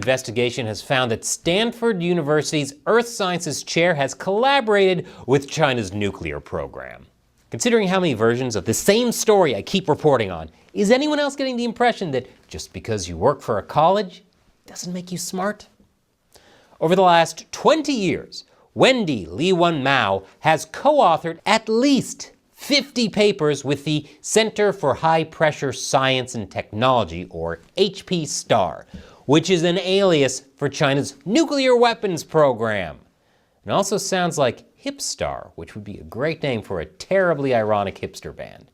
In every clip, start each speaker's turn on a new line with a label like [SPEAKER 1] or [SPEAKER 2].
[SPEAKER 1] investigation has found that Stanford University's Earth Sciences chair has collaborated with China's nuclear program. Considering how many versions of the same story I keep reporting on, is anyone else getting the impression that just because you work for a college doesn't make you smart? Over the last 20 years, Wendy Li-Wen Mao has co-authored at least 50 papers with the Center for High Pressure Science and Technology, or HPSTAR, which is an alias for China's nuclear weapons program. It also sounds like HPSTAR, which would be a great name for a terribly ironic hipster band.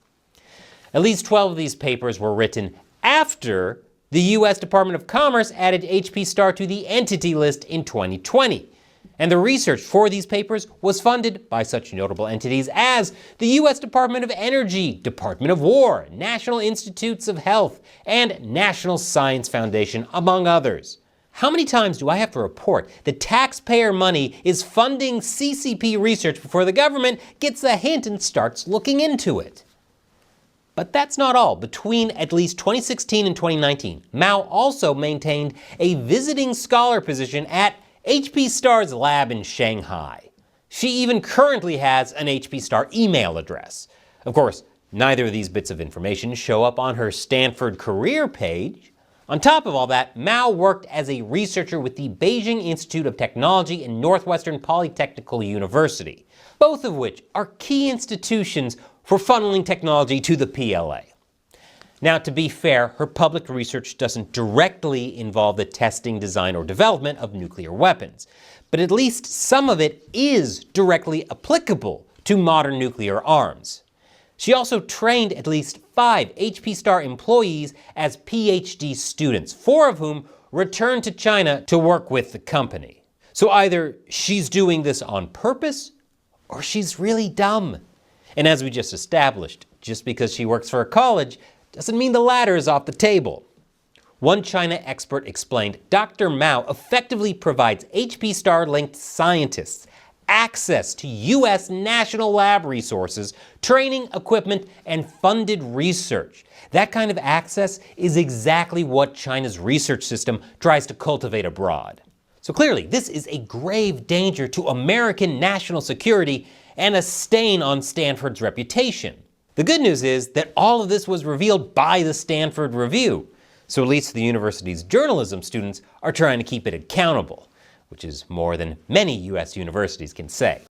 [SPEAKER 1] At least 12 of these papers were written after the US Department of Commerce added HPSTAR to the Entity List in 2020. And the research for these papers was funded by such notable entities as the US Department of Energy, Department of War, National Institutes of Health, and National Science Foundation, among others. How many times do I have to report that taxpayer money is funding CCP research before the government gets a hint and starts looking into it? But that's not all. Between at least 2016 and 2019, Mao also maintained a visiting scholar position at HPSTAR's lab in Shanghai. She even currently has an HPSTAR email address. Of course, neither of these bits of information show up on her Stanford career page. On top of all that, Mao worked as a researcher with the Beijing Institute of Technology and Northwestern Polytechnical University, both of which are key institutions for funneling technology to the PLA. Now, to be fair, her public research doesn't directly involve the testing, design, or development of nuclear weapons, but at least some of it is directly applicable to modern nuclear arms. She also trained at least 5 HPSTAR employees as PhD students, 4 of whom returned to China to work with the company. So either she's doing this on purpose, or she's really dumb. And as we just established, just because she works for a college doesn't mean the latter is off the table. One China expert explained Dr. Mao effectively provides HPSTAR-linked scientists access to US national lab resources, training, equipment, and funded research. That kind of access is exactly what China's research system tries to cultivate abroad. So clearly, this is a grave danger to American national security and a stain on Stanford's reputation. The good news is that all of this was revealed by the Stanford Review, so at least the university's journalism students are trying to keep it accountable, which is more than many US universities can say.